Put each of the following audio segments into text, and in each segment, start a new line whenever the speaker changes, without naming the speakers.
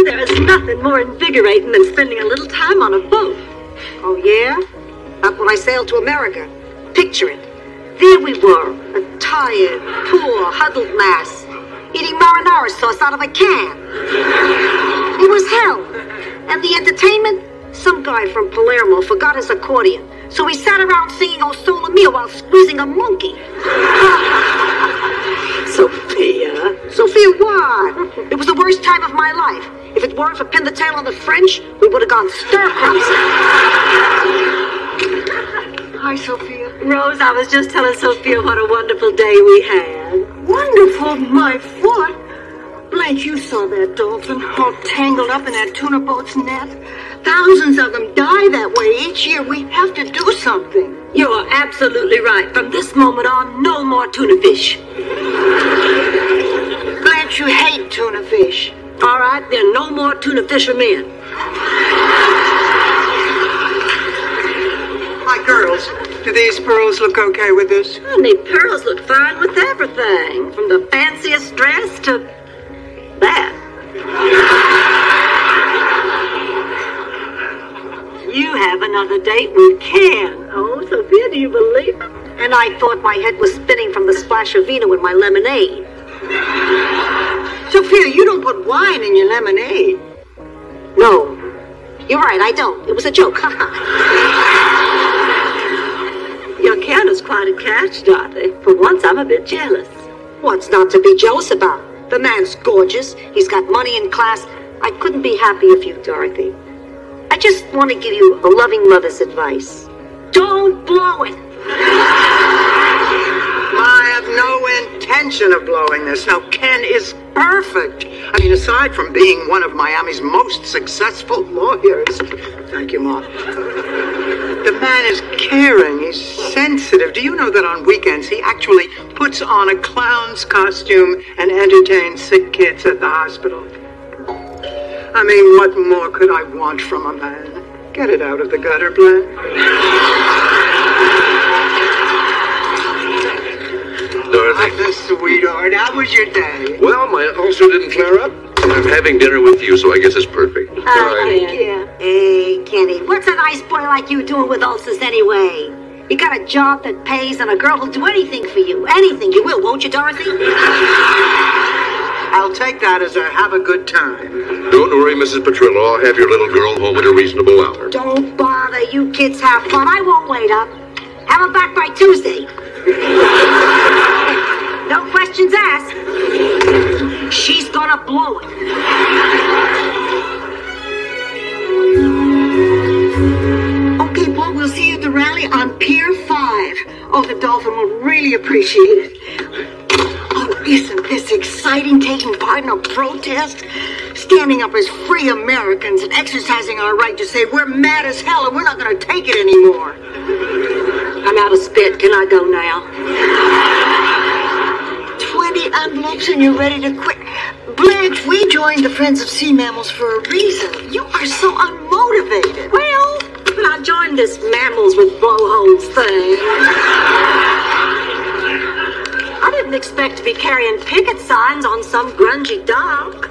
Sophia, there is nothing more invigorating than spending a little time on a boat.
Oh, yeah? Not when I sailed to America. Picture it. There we were, a tired, poor, huddled mass, eating marinara sauce out of a can. It was hell. And the entertainment? Some guy from Palermo forgot his accordion, so he sat around singing O Sole Mio while squeezing a monkey.
Sophia.
Sophia, what? It was the worst time of my life. If it weren't for Pin the Tail on the French, we would have gone stir-crazy. Hi, Sophia.
Rose, I was just telling Sophia what a wonderful day we had.
Wonderful, my foot. Blanche, you saw that dolphin all tangled up in that tuna boat's net. Thousands of them die that way each year. We have to do something.
You are absolutely right. From this moment on, no more tuna fish.
Blanche, you hate tuna fish.
All right, then no more tuna fishermen.
Hi, girls. Do these pearls look okay with this?
Honey, pearls look fine with everything. From the fanciest dress to that. You have another date with Ken. Oh, Sophia, do you believe it?
And I thought my head was spinning from the splash of vino in my lemonade. Sophia, you don't put wine in your lemonade. No. You're right, I don't. It was a joke.
Your Ken is quite a catch, Dorothy. For once, I'm a bit jealous.
What's not to be jealous about? The man's gorgeous. He's got money and class. I couldn't be happier for you, Dorothy. I just want to give you a loving mother's advice. Don't blow it.
I have no intention of blowing this. Now, Ken is perfect. I mean, aside from being one of Miami's most successful lawyers. Thank you, Ma. The man is caring. He's sensitive. Do you know that on weekends he actually puts on a clown's costume and entertains sick kids at the hospital? I mean, what more could I want from a man? Get it out of the gutter, Blanche.
Dorothy.
Oh, sweetheart, how was your day?
Well, my ulcer didn't flare up. I'm having dinner with you, so I guess it's perfect.
Yeah. Hey, Kenny, what's a nice boy like you doing with ulcers anyway? You got a job that pays and a girl who'll do anything for you. Anything. You will, won't you, Dorothy?
I'll take that as a have a good time.
Don't worry, Mrs. Petrillo. I'll have your little girl home at a reasonable hour.
Don't bother. You kids have fun. I won't wait up. Have her back by Tuesday. No questions asked. She's gonna blow it. Okay, Paul, we'll see you at the rally on Pier 5. Oh, the Dolphin will really appreciate it. Oh, isn't this exciting, taking part in a protest? Standing up as free Americans and exercising our right to say we're mad as hell and we're not going to take it anymore.
I'm out of spit. Can I go now?
20 envelopes and you're ready to quit. Blanche, we joined the Friends of Sea Mammals for a reason. You are so unmotivated.
Well, but I joined this mammals with blowholes thing. I didn't expect to be carrying picket signs on some grungy dock.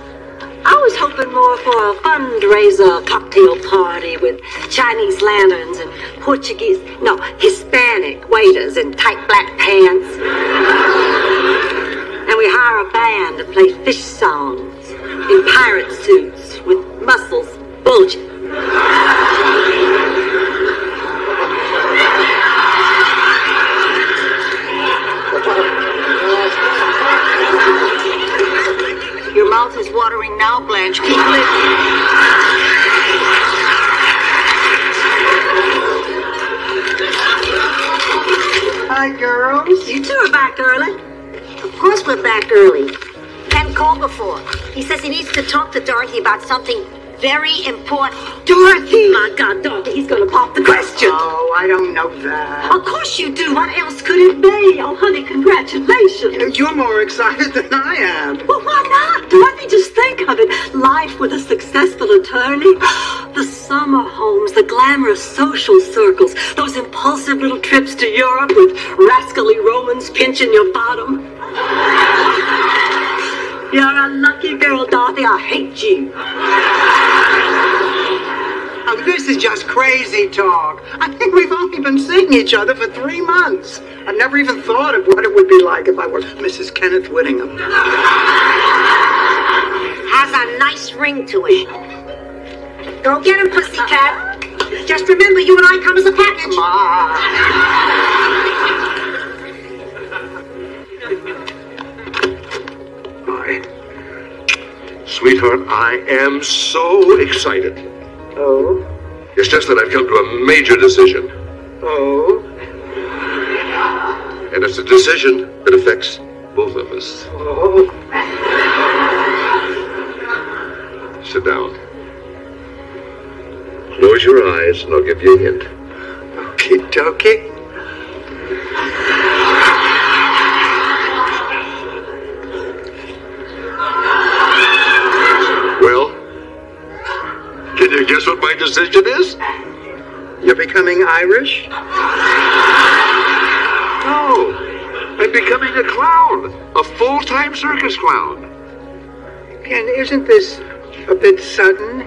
I was hoping more for a fundraiser cocktail party with Chinese lanterns and Hispanic waiters in tight black pants. And we hire a band to play fish songs in pirate suits with muscles bulging.
Your mouth is watering now, Blanche. Keep living. Hi, girls.
You two are back early.
Of course we're back early. Ken called before. He says he needs to talk to Dorothy about something very important.
Dorothy! My God, Dorothy, he's going to pop the question.
Oh, I don't know that.
Of course you do. What else could it be? Oh, honey, congratulations.
You're more excited than I am.
Well, why not? Dorothy, just think of it. Life with a successful attorney. The summer homes, the glamorous social circles, those impulsive little trips to Europe with rascally Romans pinching your bottom. You're a lucky girl, Dorothy. I hate you.
Oh, this is just crazy talk. I think we've only been seeing each other for 3 months. I've never even thought of what it would be like if I were Mrs. Kenneth Whittingham.
Has a nice ring to it. Go get him, pussycat. Just remember, you and I come as a package.
Sweetheart, I am so excited.
Oh?
It's just that I've come to a major decision.
Oh?
And it's a decision that affects both of us.
Oh?
Sit down. Close your eyes and I'll give you a hint.
Okie dokie.
Well, can you guess what my decision is?
You're becoming Irish?
No, I'm becoming a clown. A full-time circus clown.
Ken, isn't this a bit sudden?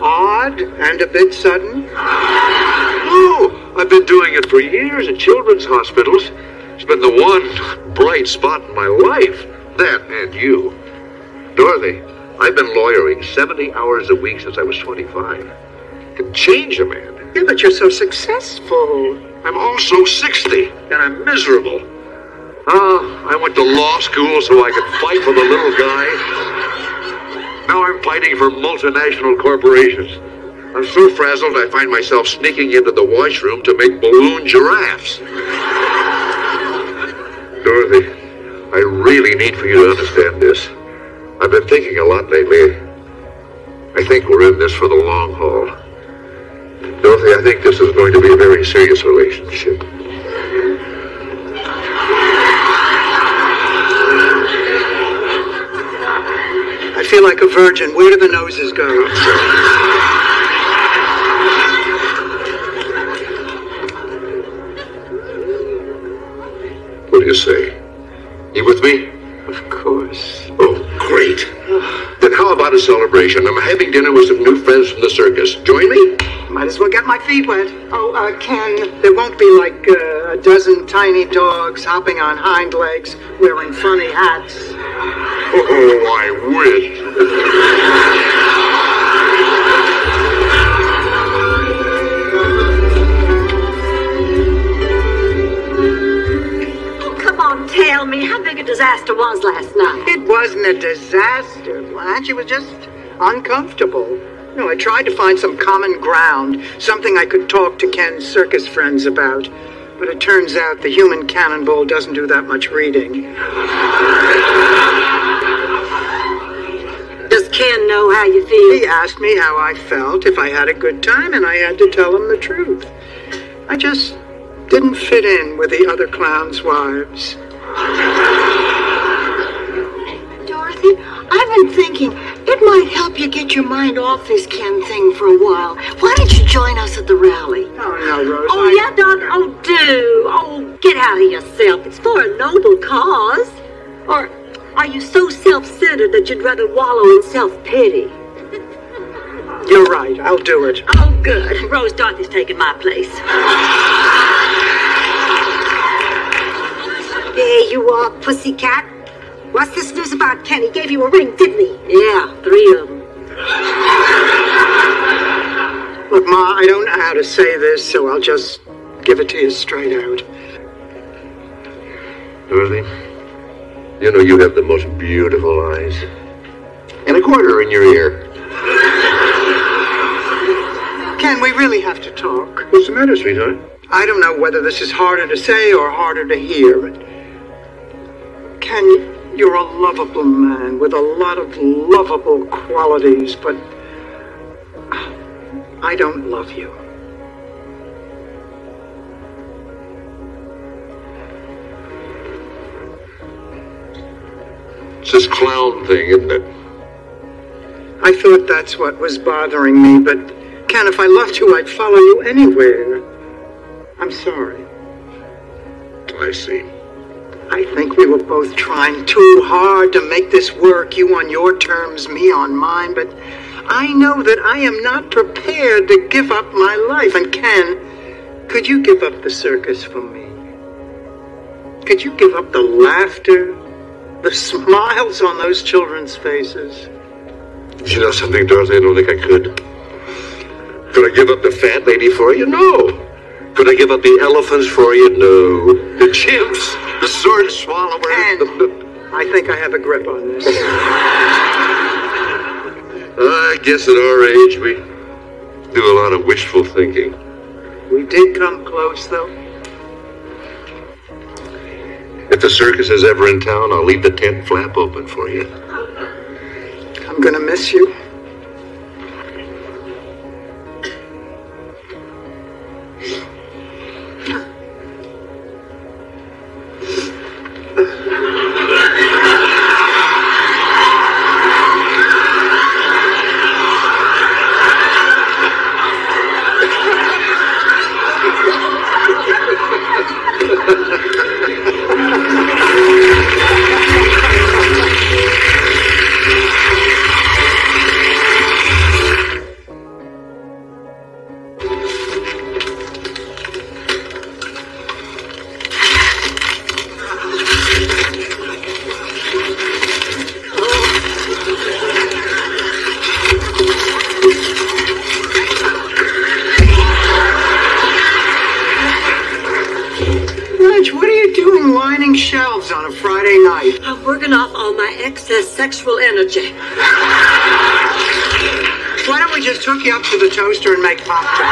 Odd and a bit sudden?
No, I've been doing it for years at children's hospitals. It's been the one bright spot in my life. That and you. Dorothy, I've been lawyering 70 hours a week since I was 25. It can change a man.
Yeah, but you're so successful.
I'm also 60, and I'm miserable. I went to law school so I could fight for the little guy. Now I'm fighting for multinational corporations. I'm so frazzled I find myself sneaking into the washroom to make balloon giraffes. Dorothy, I really need for you to understand this. I've been thinking a lot lately. I think we're in this for the long haul. Dorothy, I think this is going to be a very serious relationship.
I feel like a virgin. Where do the noses go?
What do you say? You with me?
Of course.
Oh, great. Then how about a celebration? I'm having dinner with some new friends from the circus. Join me?
Might as well get my feet wet. Oh, Ken, there won't be like a dozen tiny dogs hopping on hind legs wearing funny hats.
Oh, I wish.
Oh, come on, tell me how big a disaster was last night.
It wasn't a disaster, Blanche. It was just uncomfortable. You know, I tried to find some common ground, something I could talk to Ken's circus friends about. But it turns out the human cannonball doesn't do that much reading.
Does Ken know how you feel?
He asked me how I felt, if I had a good time, and I had to tell him the truth. I just didn't fit in with the other clowns' wives.
Dorothy, I've been thinking it might help you get your mind off this Ken thing for a while. Why don't you join us at the rally?
Oh, no, Rose.
Oh, yeah, Doc. Oh, do. Oh, get out of yourself. It's for a noble cause. Or are you so self-centered that you'd rather wallow in self-pity?
You're right. I'll do it.
Oh, good. Rose Dorothy's taking my place.
There you are, pussycat. What's this news about Ken? He gave you a ring, didn't he?
Yeah, 3 of them.
Look, Ma, I don't know how to say this, so I'll just give it to you straight out.
Dorothy, you know you have the most beautiful eyes. And a quarter in your ear.
Ken, we really have to talk.
What's the matter, sweetheart?
I don't know whether this is harder to say or harder to hear, but Ken, you're a lovable man with a lot of lovable qualities, but I don't love you.
It's this clown thing, isn't it?
I thought that's what was bothering me, but Ken, if I loved you, I'd follow you anywhere. I'm sorry.
I see.
I think we were both trying too hard to make this work, you on your terms, me on mine, but I know that I am not prepared to give up my life. And Ken, could you give up the circus for me? Could you give up the laughter, the smiles on those children's faces?
You know something, Dorothy? I don't think I could. Could I give up the fat lady for you? No. Could I give up the elephants for you? No. The chimps, the sword swallowers.
I think I have a grip on this.
I guess at our age we do a lot of wishful thinking.
We did come close, though.
If the circus is ever in town, I'll leave the tent flap open for you.
I'm gonna miss you. Shelves on a Friday night.
I'm working off all my excess sexual energy.
Why don't we just hook you up to the toaster and make pop-tarts?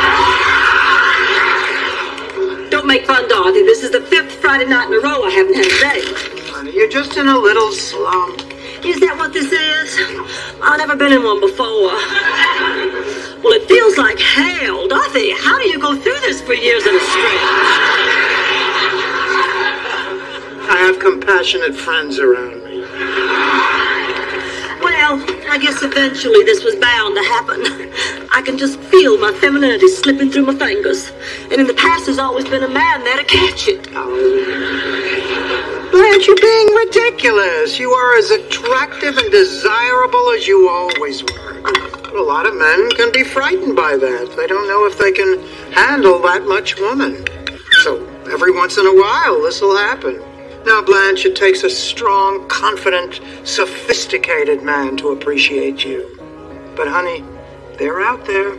Don't make fun, Dorothy. This is the 5th Friday night in a row I haven't had a date.
Honey, you're just in a little slump.
Is that what this is? I've never been in one before. Well, it feels like hell. Dorothy, how do you go through this for years at a stretch?
I have compassionate friends around me.
Well, I guess eventually this was bound to happen. I can just feel my femininity slipping through my fingers. And in the past, there's always been a man there to catch it.
Oh. Blanche, you're being ridiculous. You are as attractive and desirable as you always were. But a lot of men can be frightened by that. They don't know if they can handle that much woman. So every once in a while, this will happen. Now, Blanche, it takes a strong, confident, sophisticated man to appreciate you. But, honey, they're out there,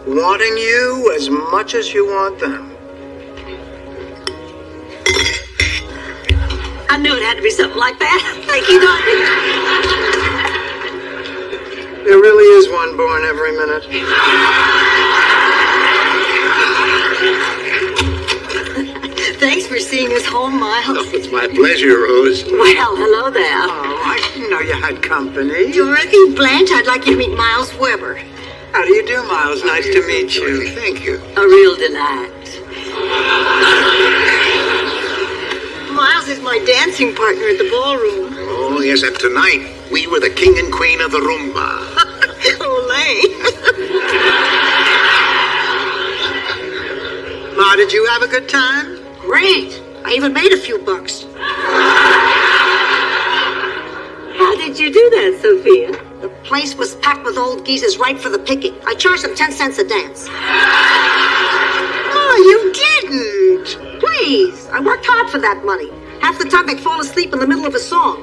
wanting you as much as you want them.
I knew it had to be something like that. Thank you, Dorothy.
There really is one born every minute.
Thanks for seeing us home, Miles.
Oh, it's my pleasure, Rose.
Well, hello there.
Oh, I didn't know you had company.
Dorothy, Blanche, I'd like you to meet Miles Weber.
How do you do, Miles? Nice to meet you.
Thank you.
A real delight.
Miles is my dancing partner at the ballroom.
Oh, yes, and tonight, we were the king and queen of the rumba.
Olay.
Ma, did you have a good time?
Great. I even made a few bucks.
How did you do that, Sophia?
The place was packed with old geezers right for the picking. I charged them 10 cents a dance.
Oh, you didn't.
Please. I worked hard for that money. Half the time they'd fall asleep in the middle of a song.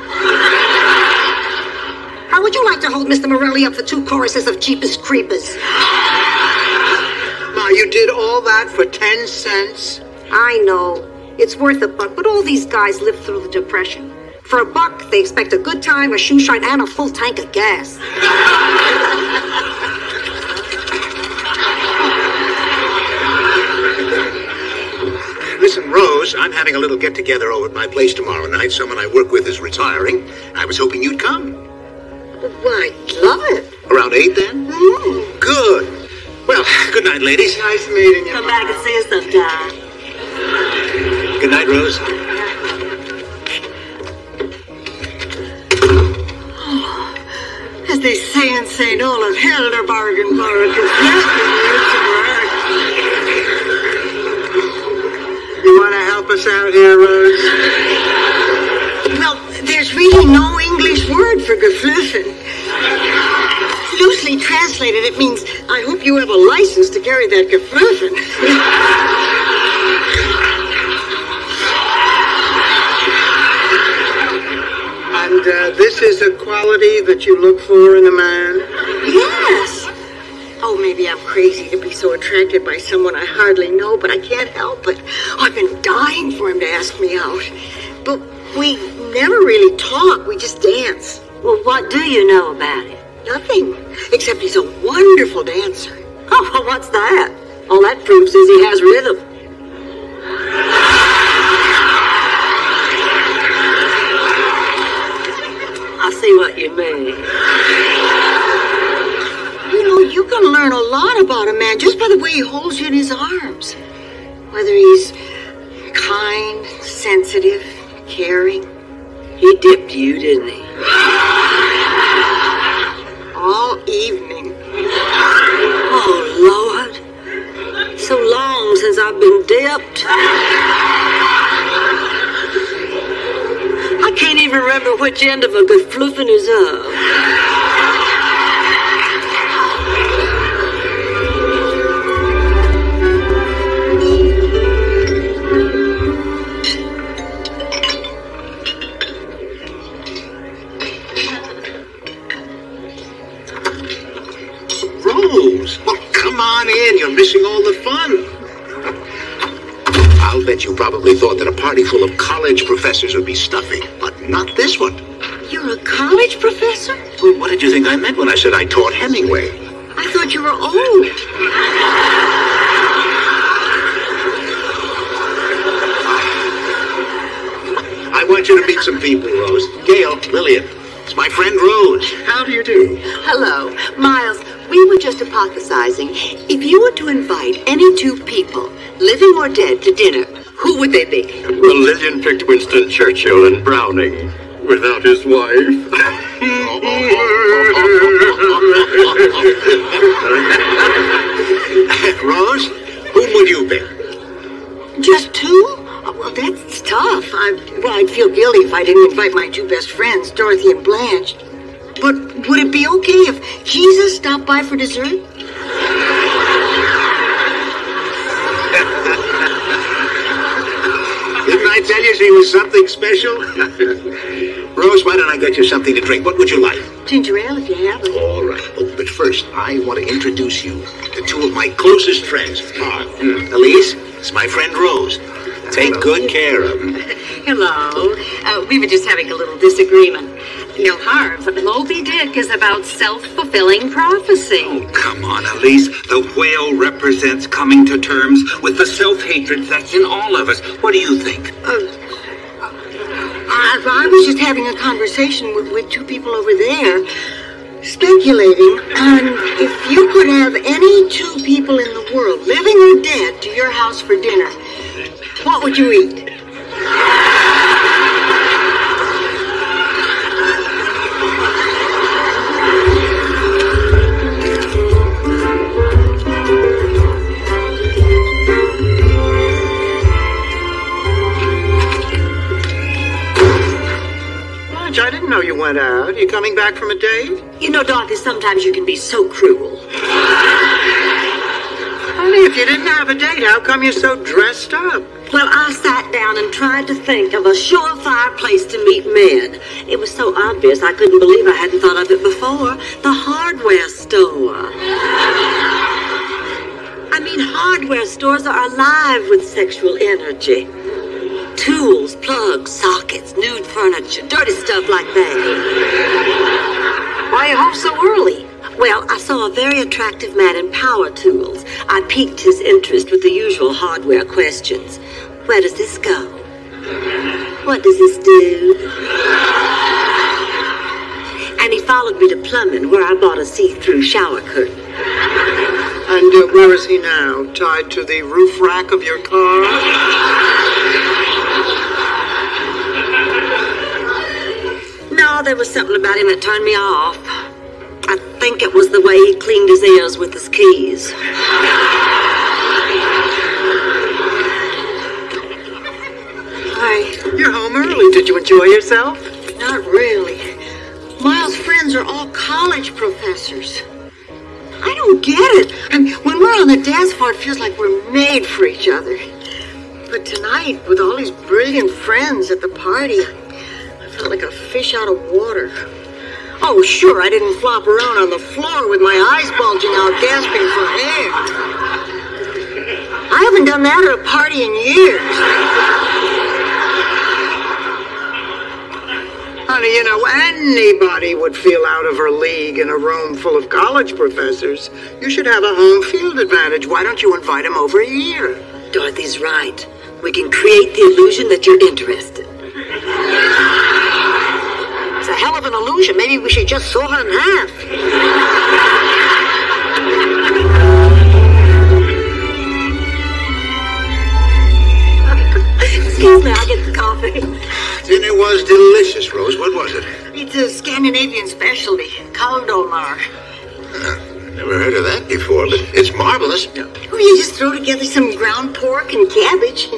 How would you like to hold Mr. Morelli up for 2 choruses of Jeepers Creepers?
Ma, you did all that for 10 cents?
I know. It's worth a buck, but all these guys lived through the Depression. For a buck, they expect a good time, a shoe shine, and a full tank of gas.
Listen, Rose, I'm having a little get-together over at my place tomorrow night. Someone I work with is retiring. I was hoping you'd come.
Well, I'd love it.
Around 8, then?
Mm.
Good. Well, good night, ladies.
Nice meeting you.
Come back and see us sometime.
Good night, Rose.
As they say in St. Olaf, held a bargain for it.
You want to help us out here, Rose?
there's really no English word for geflüfen. Loosely translated, it means, I hope you have a license to carry that geflüfen.
And this is a quality that you look for in a man?
Yes. Oh, maybe I'm crazy to be so attracted by someone I hardly know, but I can't help it. I've been dying for him to ask me out. But we never really talk, we just dance.
Well, what do you know about him?
Nothing, except he's a wonderful dancer.
Oh, well, what's that? All that proves is he has rhythm. I see what you mean.
You know, you can learn a lot about a man just by the way he holds you in his arms. Whether he's kind, sensitive, caring.
He dipped you, didn't he?
All evening.
Oh, Lord. So long since I've been dipped. I can't even remember which end of a geflüfen is up.
Rose, well, come on in. You're missing all the fun. I'll bet you probably thought that a party full of college professors would be stuffy, but not this one.
You're a college professor?
Well, what did you think I meant when I said I taught Hemingway?
I thought you were old.
I want you to meet some people, Rose. Gail, Lillian. It's my friend Rose. How do you do?
Hello. Miles, we were just hypothesizing. If you were to invite any two people, living or dead, to dinner, who would they be?
Well, Lillian picked Winston Churchill and Browning without his wife.
Rose, whom would you pick?
Just two? Oh, well, that's tough. I'd feel guilty if I didn't invite my two best friends, Dorothy and Blanche. But would it be okay if Jesus stopped by for dessert?
Didn't I tell you she was something special? Rose, why don't I get you something to drink? What would you like?
Ginger ale, if you have it.
All right. Oh, but first, I want to introduce you to two of my closest friends. Elise, it's my friend Rose. Take good care of him.
Hello. We were just having a little disagreement. No harm, but Moby Dick is about self-fulfilling prophecy.
Oh, come on, Elise. The whale represents coming to terms with the self-hatred that's in all of us. What do you think?
I was just having a conversation with two people over there, speculating on if you could have any two people in the world, living or dead, to your house for dinner, what would you eat?
I didn't know you went out. You coming back from a date?
You know, Dorothy, sometimes you can be so cruel.
Honey, if you didn't have a date, how come you're so dressed up?
Well, I sat down and tried to think of a surefire place to meet men. It was so obvious I couldn't believe I hadn't thought of it before. The hardware store. I mean, hardware stores are alive with sexual energy. Tools, plugs, sockets, nude furniture, dirty stuff like that.
Why are you home so early?
Well, I saw a very attractive man in power tools. I piqued his interest with the usual hardware questions. Where does this go? What does this do? And he followed me to plumbing, where I bought a see-through shower curtain.
And where is he now? Tied to the roof rack of your car?
No, there was something about him that turned me off. I think it was the way he cleaned his ears with his keys.
Hi, you're home early. Did you enjoy yourself?
Not
Not really. Miles' friends are all college professors. I don't get it. I mean, when we're on the dance floor, it feels like we're made for each other. But tonight, with all these brilliant friends at the party, I felt like a fish out of water. Oh, sure, I didn't flop around on the floor with my eyes bulging out, gasping for air. I haven't done that at a party in years.
Honey, you know, anybody would feel out of her league in a room full of college professors. You should have a home field advantage. Why don't you invite them over here?
Dorothy's right. We can create the illusion that you're interested.
It's a hell of an illusion. Maybe we should just saw her in half.
Excuse me, I'll get the coffee.
Dinner was delicious, Rose. What was it?
It's a Scandinavian specialty, Kaldolmar.
Never heard of that before, but it's marvelous.
Oh, you just throw together some ground pork and cabbage.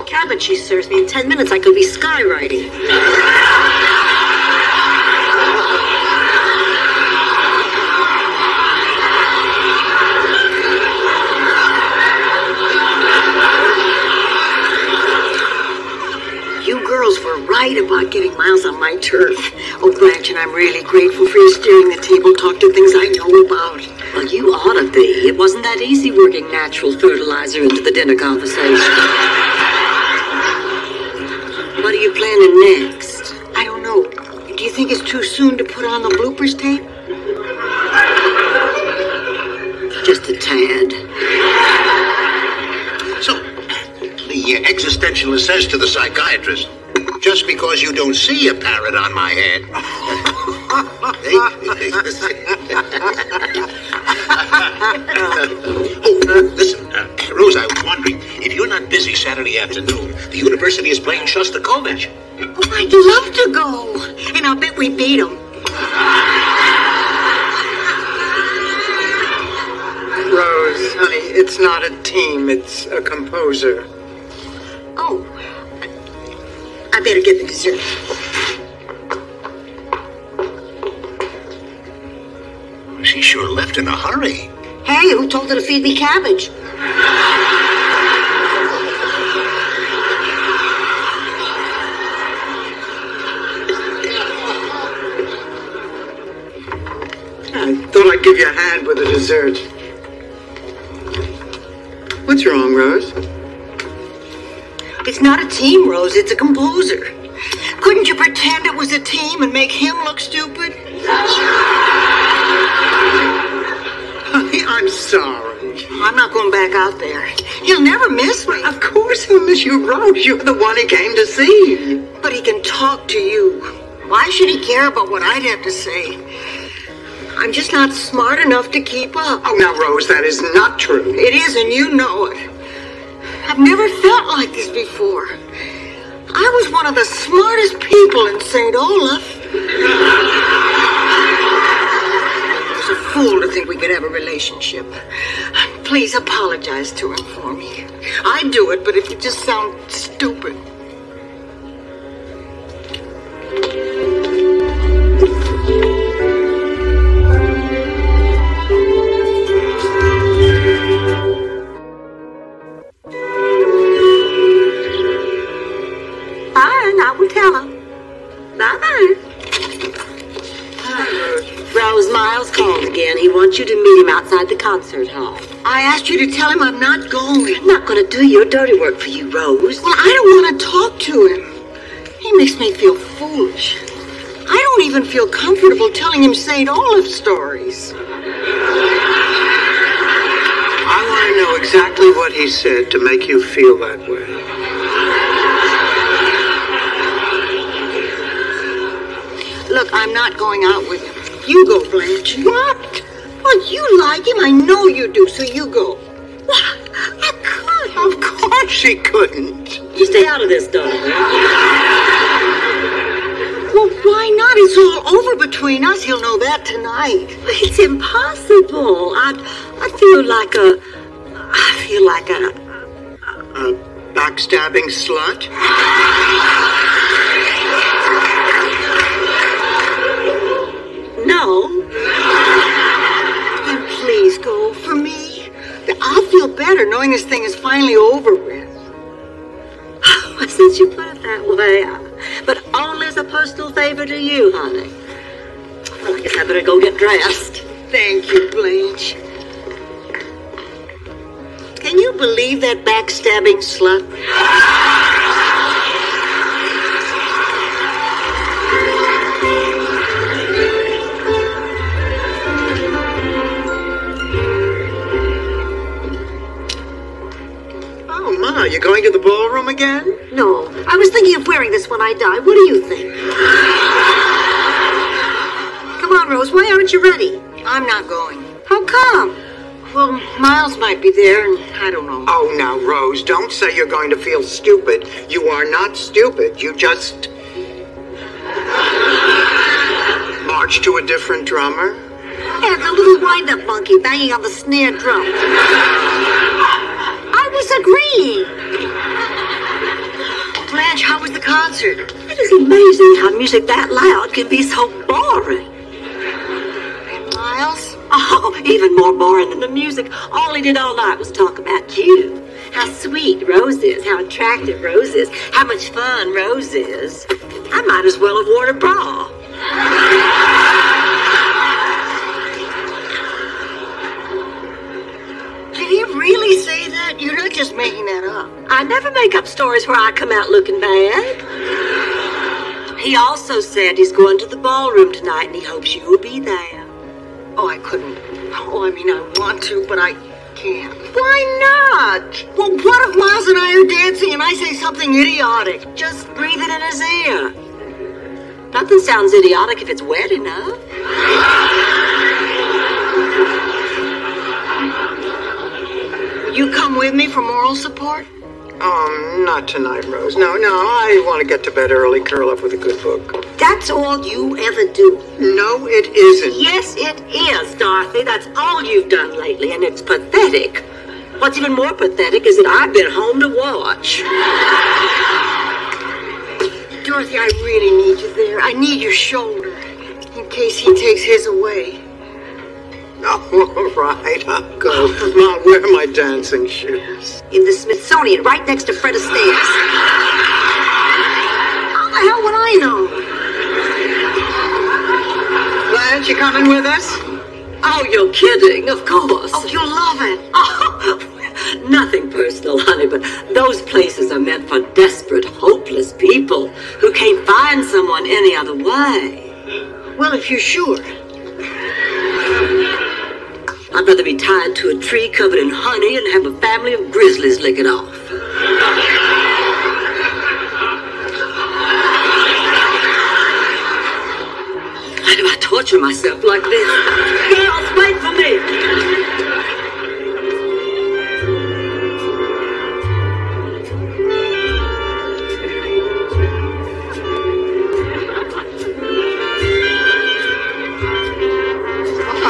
Cabbage she serves me. In 10 minutes, I could be skywriting. You girls were right about getting Miles on my turf. Oh, Blanche, and I'm really grateful for you steering the table talk to things I know about.
Well, you ought to be. It wasn't that easy working natural fertilizer into the dinner conversation. What are you planning next?
I don't know. Do you think it's too soon to put on the bloopers tape?
Just a tad.
So, the existentialist says to the psychiatrist, just because you don't see a parrot on my head. Oh, listen, Rose, I was wondering, if you're not busy Saturday afternoon, the university is playing Shostakovich.
Oh, I'd love to go. And I'll bet we beat them.
Rose, honey, it's not a team, it's a composer.
Oh, I better get the dessert.
She sure left in a hurry.
Hey, who told her to feed me cabbage?
I thought I'd give you a hand with the dessert. What's wrong, Rose?
It's not a team, Rose. It's a composer. Couldn't you pretend it was a team and make him look stupid?
Honey, I'm sorry.
I'm not going back out there. He'll never miss me.
Of course he'll miss you, Rose. You're the one he came to see.
But he can talk to you. Why should he care about what I'd have to say? I'm just not smart enough to keep up.
Oh, now, Rose, that is not true.
It is, and you know it. I've never felt like this before. I was one of the smartest people in St. Olaf. I was a fool to think we could have a relationship. Please apologize to him for me. I'd do it, but it would just sound stupid.
Fine, I will tell her. Bye-bye.
Rose, Miles called again. He wants you to meet him outside the concert hall.
I asked you to tell him I'm not going.
I'm not going to do your dirty work for you, Rose.
Well, I don't want to talk to him. He makes me feel foolish. I don't even feel comfortable telling him St. Olaf stories.
I want to know exactly what he said to make you feel that way.
Look, I'm not going out with him. You go, Blanche. What? Well, you like him. I know you do, so you go. What? I could.
Of course she couldn't.
You stay out of this, darling.
Well, why not? It's all over between us. He'll know that tonight.
It's impossible. I feel like a
Backstabbing slut?
on.
Then please go for me. I'll feel better knowing this thing is finally over with.
Since you put it that way, but only as a personal favor to you, honey. Well, I guess I better go get dressed.
Thank you, Blanche. Can you believe that backstabbing slut?
Oh, Ma, you going to the ballroom again?
No, I was thinking of wearing this when I die. What do you think? Come on, Rose, why aren't you ready? I'm not going. How come? Well, Miles might be there, and I don't know.
Oh, now, Rose, don't say you're going to feel stupid. You are not stupid. You just march to a different drummer.
Yeah, the little wind-up monkey banging on the snare drum. I was agreeing. Blanche, how was the concert?
It is amazing how music that loud can be so boring.
And Miles?
Oh, even more boring than the music. All he did all night was talk about you. How sweet Rose is, how attractive Rose is, how much fun Rose is. I might as well have worn a bra.
Did he really say that? You're not just making that up.
I never make up stories where I come out looking bad. He also said he's going to the ballroom tonight and he hopes you will be there.
Oh, I couldn't. Oh, I mean, I want to, but I can't. Why not? Well, what if Miles and I are dancing and I say something idiotic?
Just breathe it in his ear. Nothing sounds idiotic if it's wet enough.
You come with me for moral support?
Not tonight, Rose. No, I want to get to bed early, curl up with a good book.
That's all you ever do.
No, it isn't.
Yes, it is, Dorothy. That's all you've done lately, and it's pathetic. What's even more pathetic is that I've been home to watch.
Dorothy, I really need you there. I need your shoulder, in case he takes his away.
Oh, all right, I'll go. Ma, where are my dancing shoes?
In the Smithsonian, right next to Fred Astaire's. How the hell would I know?
Blanche, you coming with us?
Oh, you're kidding, of course.
Oh, you'll love it.
Oh, nothing personal, honey, but those places are meant for desperate, hopeless people who can't find someone any other way.
Well, if you're sure.
I'd rather be tied to a tree covered in honey and have a family of grizzlies lick it off. Why do I torture myself like this? Girls, wait for me!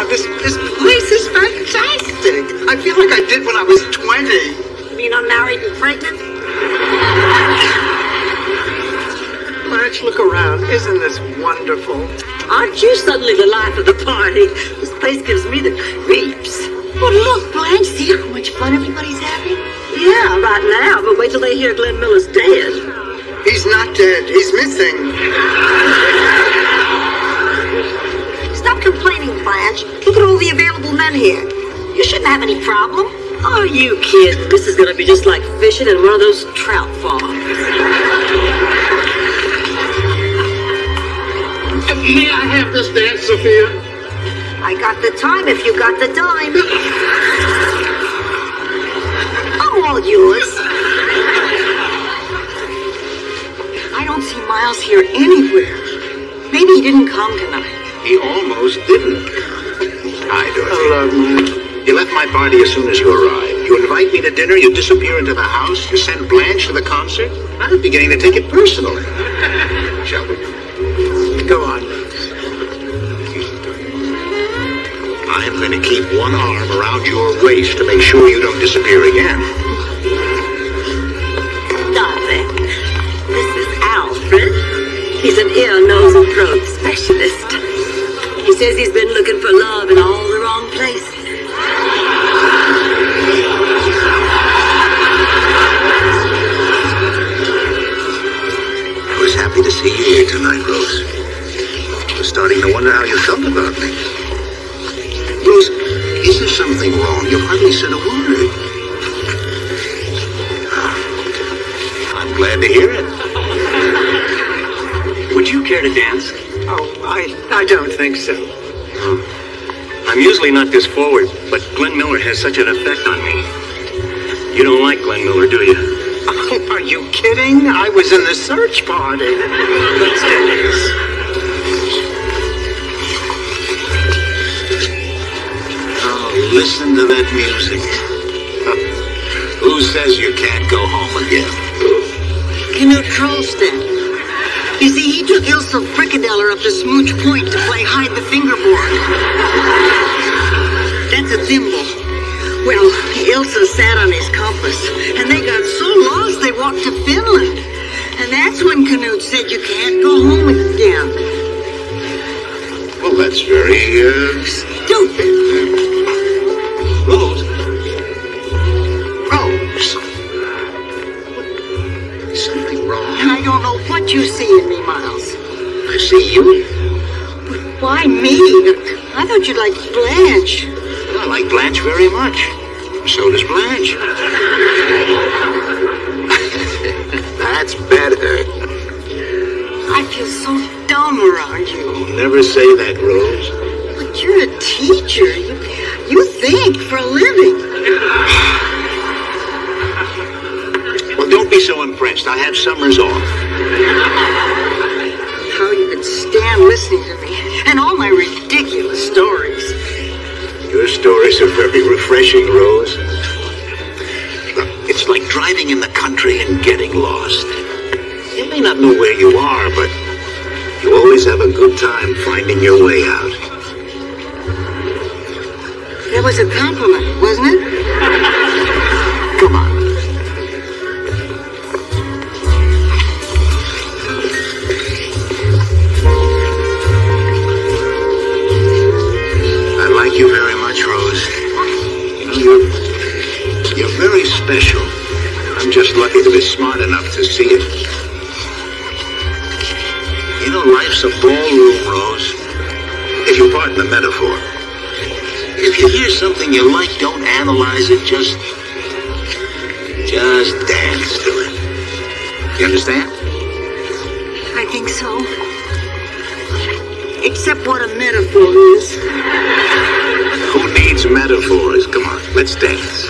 This place is fantastic. I feel like I did when I was 20.
You mean unmarried and pregnant?
Blanche, look around. Isn't this wonderful?
Aren't you suddenly the life of the party? This place gives me the creeps.
Well, look, Blanche, see how much fun everybody's having?
Yeah, right now, but wait till they hear Glenn Miller's dead.
He's not dead. He's missing.
Stop complaining, Blanche. Look at all the available men here. You shouldn't have any problem.
Are you kidding? This is going to be just like fishing in one of those trout farms.
May I have this dance, Sophia?
I got the time if you got the dime. I'm all yours. I don't see Miles here anywhere. Maybe he didn't come tonight.
He almost didn't. Hi, Dorothy.
Hello, man.
You left my party as soon as you arrived. You invite me to dinner, you disappear into the house, you send Blanche to the concert. I'm beginning to take it personally. Shall we?
Go on.
I'm going to keep one arm around your waist to make sure you don't disappear again.
Darling, this is Alfred. He's an ear, nose, and throat specialist. He's says he's been looking for love in all the wrong places.
I was happy to see you here tonight, Rose. I was starting to wonder how you felt about me. Rose, is there something wrong? You hardly said a word. I'm glad to hear it.
Would you care to dance?
Oh, I don't think so.
I'm usually not this forward, but Glenn Miller has such an effect on me. You don't like Glenn Miller, do you?
Oh, are you kidding? I was in the search party. Let's dance.
Oh, listen to that music. Who says you can't go home again?
Knut Trollstedt. You see, he took Ilse Frikadeller up to Smooch Point to play hide the fingerboard. That's a thimble. Well, Ilse sat on his compass, and they got so lost they walked to Finland. And that's when Knut said you can't go home again.
Well, that's very,
Stupid.
Rose. Rose. Is something wrong?
I don't know what you see in me, Miles.
I see you.
Why me? I thought you liked Blanche.
I like Blanche very much. So does Blanche. That's better.
I feel so dumb around you.
Never say that, Rose.
But you're a teacher. You think for a living.
Well, don't be so impressed. I have summers off.
How you could stand listening to me and all my ridiculous stories.
Your stories are very refreshing, Rose. Look, it's like driving in the country and getting lost. You may not know where you are, but you always have a good time finding your way out.
That was a compliment, wasn't it?
Come on. I like you very much, Rose. You know, you're very special. I'm just lucky to be smart enough to see it. You know, life's a ballroom, Rose. If you pardon the metaphor. If you hear something you like, don't analyze it, just dance to it. You understand?
I think so. Except what a metaphor is.
Who needs metaphors? Come on, let's dance.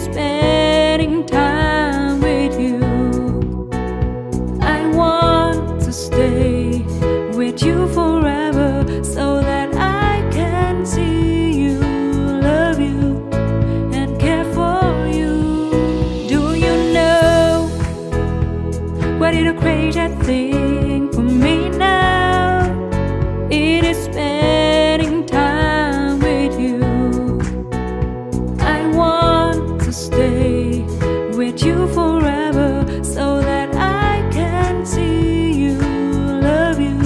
spending time with you. I want to stay with you forever so that I can see you, love you, and care for you. Do you know what is a crazy thing for me now? It is spending time with you. I want to stay with you forever so that I can see you, love you,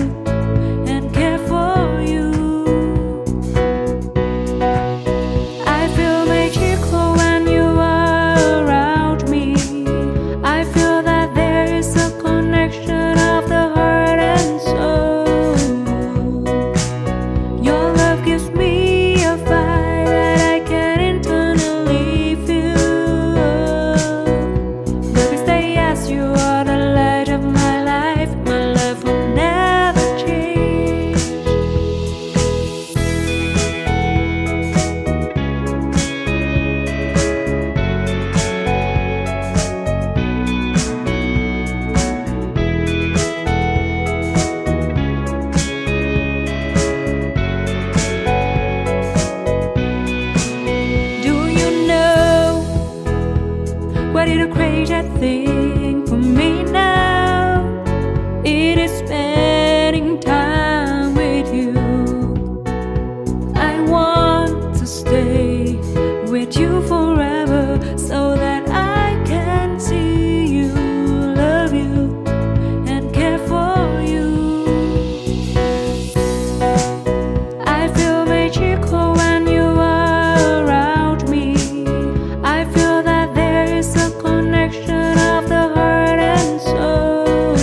and care for you. I feel magical when you are around me. I feel that there is a connection of the heart and soul. Your love gives me a fire that I can internally feel. Baby, say yes, you are the light of my life. My love will never change. Do you know what is a crazy thing for me now? It is spending time with you. I want to stay with you forever so that I can see you, love you, and care for you. I feel magical when you are around me. I feel that there is a connection of the heart and soul.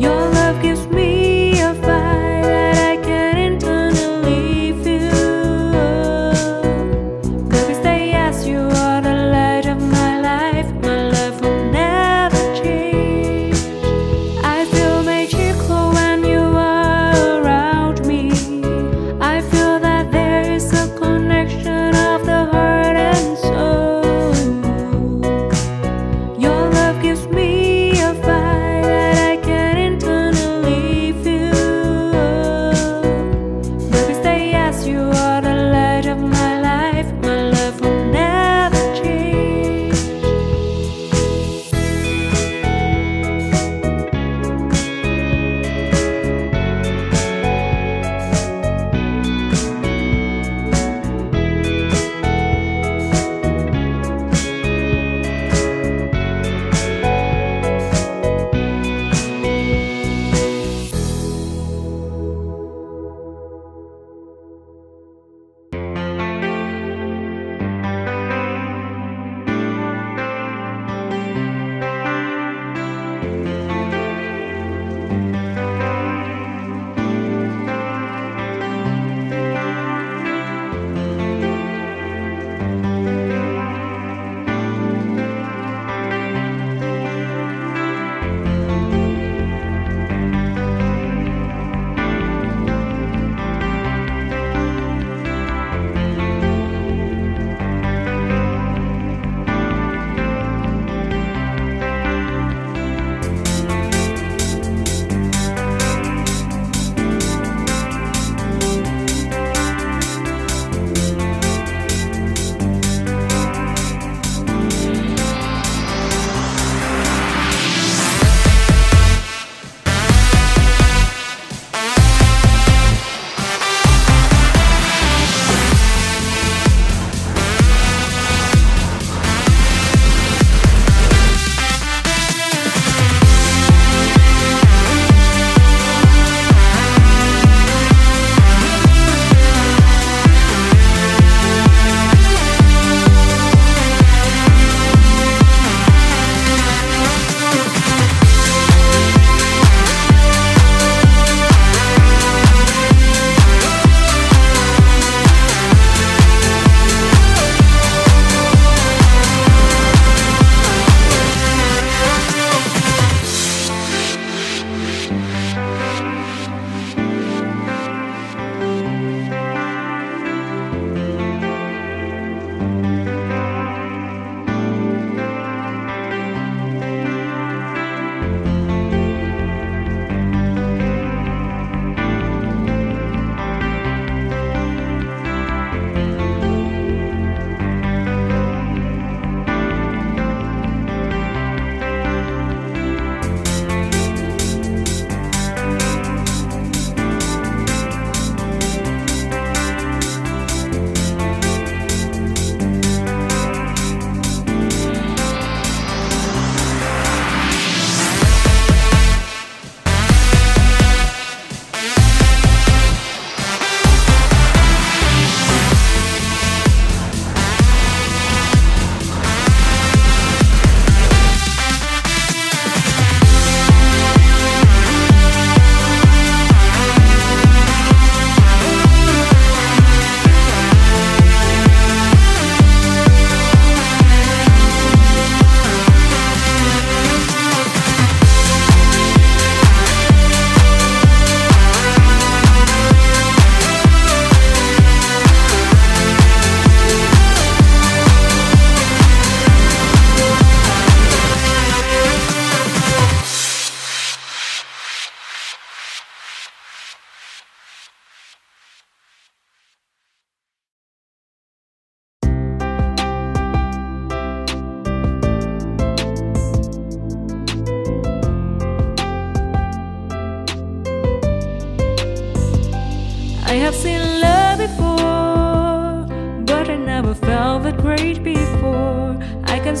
Your love gives me a fire that I can internally feel. Baby, say yes, you are the light of my life. My love will never change. I feel magical when you are around me. I feel that there is a connection of the heart and soul. Your love gives me a fire that I can internally feel. Baby, say yes, you are the light of my life. My love will never change.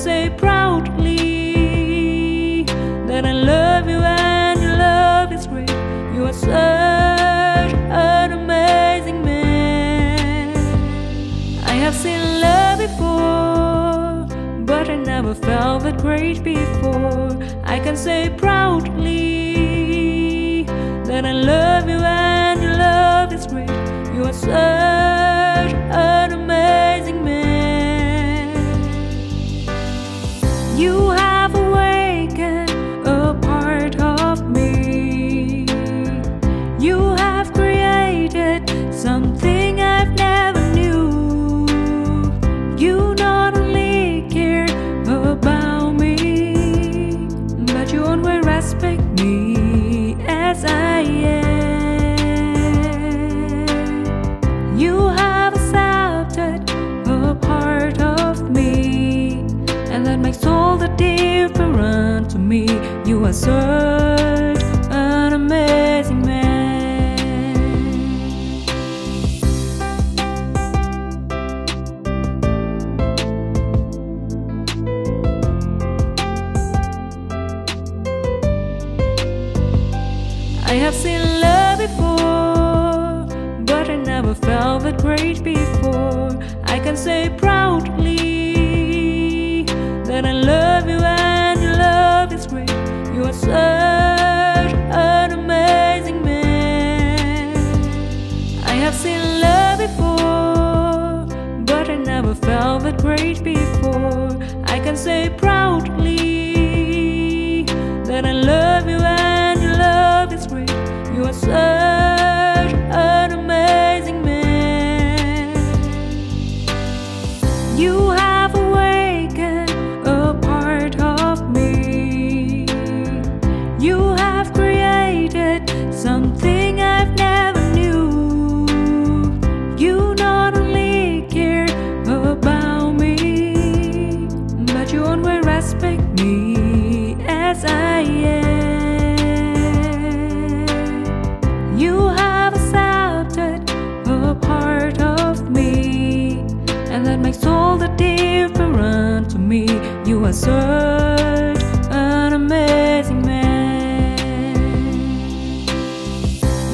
say proudly that I love you and your love is great. You are such an amazing man. I have seen love before, but I never felt that great before. I can say proudly that I love you and your love is great. You are such an amazing man. You have awakened a part of me. You have created something I've never knew. You not only care about me, but you always respect me as I am. You have accepted a part of me, and that makes all the difference to me. You are such an amazing man. I have seen love before, but I never felt that great before. I can say proudly that I love you and your love is great. You are such an amazing man. I have seen love before, but I never felt that great before. I can say proudly that I love you and your love is great. You are such an amazing man. You have awakened a part of me. You have created something I've never knew. You not only care about me, but you always respect me as I am. You have accepted a part of me, and that makes all the difference to me. You are such an amazing man.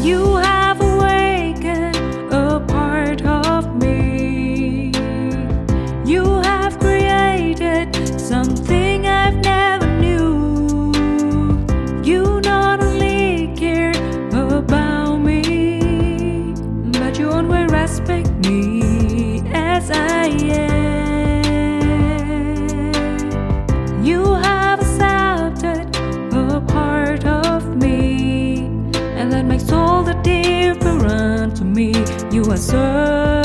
You have awakened a part of me. You have created something I've never knew. You not only care about me, but you always respect me as I am. You have accepted a part of me, and that makes all the difference to me. You are so